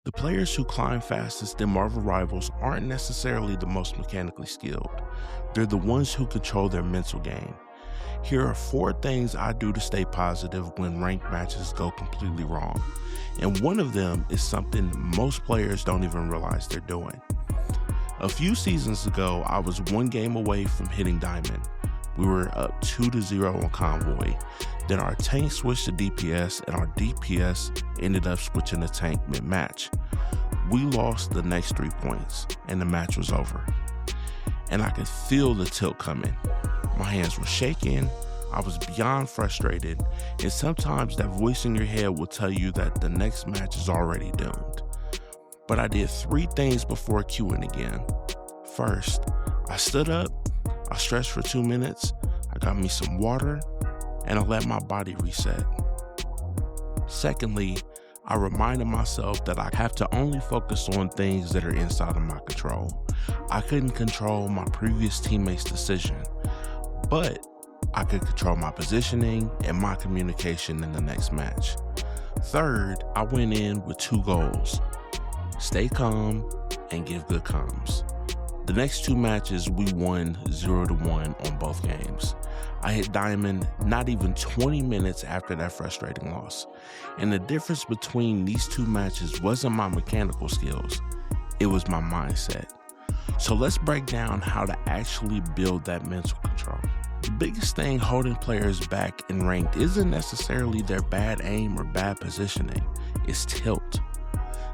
The players who climb fastest in Marvel Rivals aren't necessarily the most mechanically skilled. They're the ones who control their mental game. Here are 4 things I do to stay positive when ranked matches go completely wrong. And one of them is something most players don't even realize they're doing. A few seasons ago, I was 1 game away from hitting Diamond. We were up 2-0 on Convoy. Then our tank switched to DPS and our DPS ended up switching to tank mid-match. We lost the next 3 points and the match was over. And I could feel the tilt coming. My hands were shaking, I was beyond frustrated, and sometimes that voice in your head will tell you that the next match is already doomed. But I did 3 things before queuing again. First, I stood up, I stretched for 2 minutes, I got me some water, and I let my body reset. Secondly, I reminded myself that I have to only focus on things that are inside of my control. I couldn't control my previous teammates' decision, but I could control my positioning and my communication in the next match. Third, I went in with 2 goals: stay calm and give good comms. The next 2 matches, we won 0-1 on both games. I hit Diamond not even 20 minutes after that frustrating loss. And the difference between these 2 matches wasn't my mechanical skills, it was my mindset. So let's break down how to actually build that mental control. The biggest thing holding players back in ranked isn't necessarily their bad aim or bad positioning, it's tilt.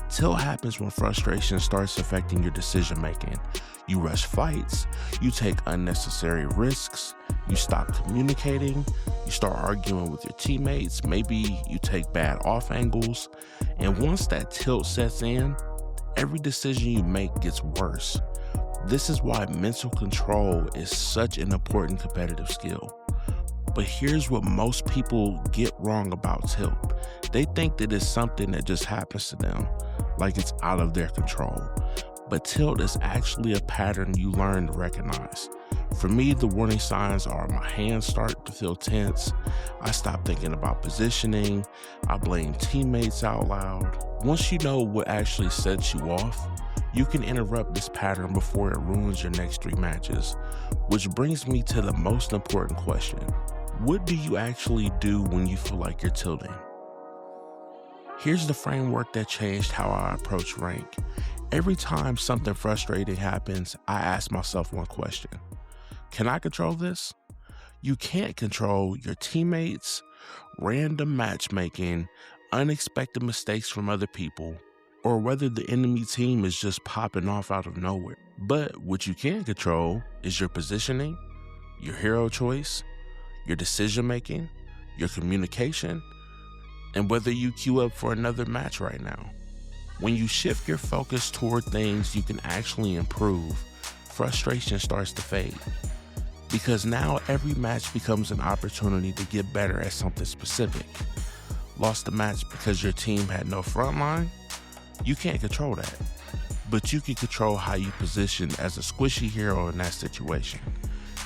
Tilt happens when frustration starts affecting your decision making. You rush fights, you take unnecessary risks, you stop communicating, you start arguing with your teammates, maybe you take bad off angles, and once that tilt sets in, every decision you make gets worse. This is why mental control is such an important competitive skill. But here's what most people get wrong about tilt. They think that it's something that just happens to them, like it's out of their control. But tilt is actually a pattern you learn to recognize. For me, the warning signs are my hands start to feel tense, I stop thinking about positioning, I blame teammates out loud. Once you know what actually sets you off, you can interrupt this pattern before it ruins your next 3 matches. Which brings me to the most important question. What do you actually do when you feel like you're tilting? Here's the framework that changed how I approach rank. Every time something frustrating happens, I ask myself one question. Can I control this? You can't control your teammates, random matchmaking, unexpected mistakes from other people, or whether the enemy team is just popping off out of nowhere. But what you can control is your positioning, your hero choice, your decision making, your communication, and whether you queue up for another match right now. When you shift your focus toward things you can actually improve, frustration starts to fade. Because now every match becomes an opportunity to get better at something specific. Lost the match because your team had no front line? You can't control that. But you can control how you position as a squishy hero in that situation.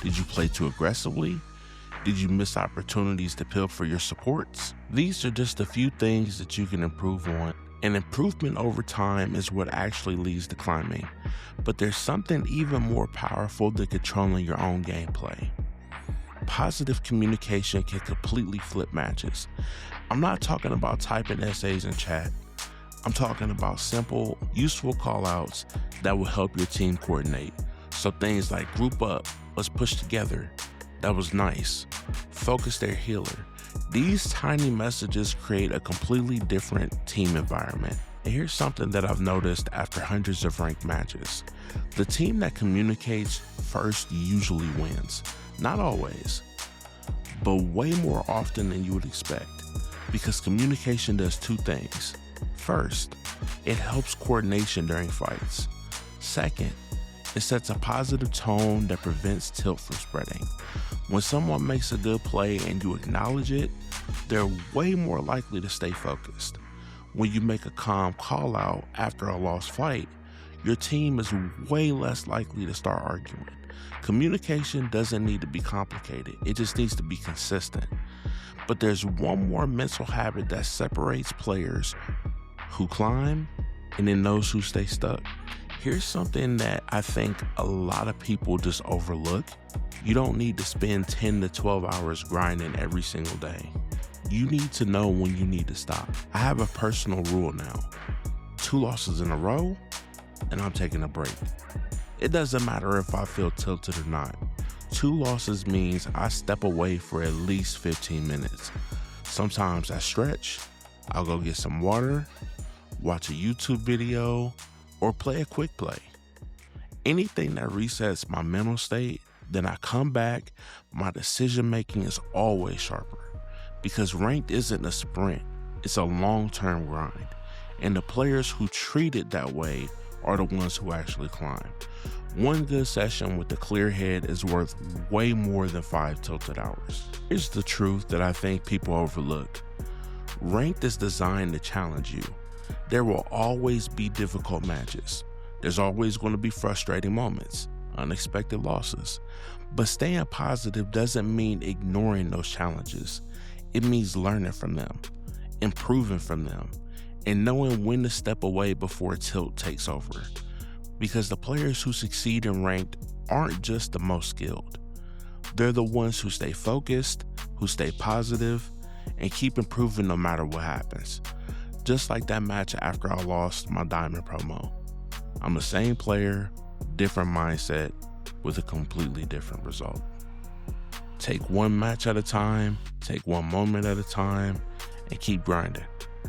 Did you play too aggressively? Did you miss opportunities to peel for your supports? These are just a few things that you can improve on. And improvement over time is what actually leads to climbing. But there's something even more powerful than controlling your own gameplay. Positive communication can completely flip matches. I'm not talking about typing essays in chat. I'm talking about simple, useful callouts that will help your team coordinate. So things like group up, let's push together, that was nice, focus their healer. These tiny messages create a completely different team environment. And here's something that I've noticed after hundreds of ranked matches. The team that communicates first usually wins. Not always, but way more often than you would expect. Because communication does 2 things. First, it helps coordination during fights. Second, it sets a positive tone that prevents tilt from spreading. When someone makes a good play and you acknowledge it, they're way more likely to stay focused. When you make a calm call out after a lost fight, your team is way less likely to start arguing. Communication doesn't need to be complicated, it just needs to be consistent. But there's one more mental habit that separates players who climb And then those who stay stuck. Here's something that I think a lot of people just overlook. You don't need to spend 10 to 12 hours grinding every single day. You need to know when you need to stop. I have a personal rule now. 2 losses in a row, and I'm taking a break. It doesn't matter if I feel tilted or not. 2 losses means I step away for at least 15 minutes. Sometimes I stretch, I'll go get some water, watch a YouTube video, or play a quick play. Anything that resets my mental state, then I come back, my decision making is always sharper. Because ranked isn't a sprint, it's a long-term grind. And the players who treat it that way are the ones who actually climb. One good session with a clear head is worth way more than 5 tilted hours. Here's the truth that I think people overlook. Ranked is designed to challenge you. There will always be difficult matches. There's always going to be frustrating moments, unexpected losses. But staying positive doesn't mean ignoring those challenges. It means learning from them, improving from them, and knowing when to step away before tilt takes over. Because the players who succeed in ranked aren't just the most skilled. They're the ones who stay focused, who stay positive, and keep improving no matter what happens. Just like that match after I lost my Diamond promo. I'm the same player, different mindset, with a completely different result. Take one match at a time, take one moment at a time, and keep grinding.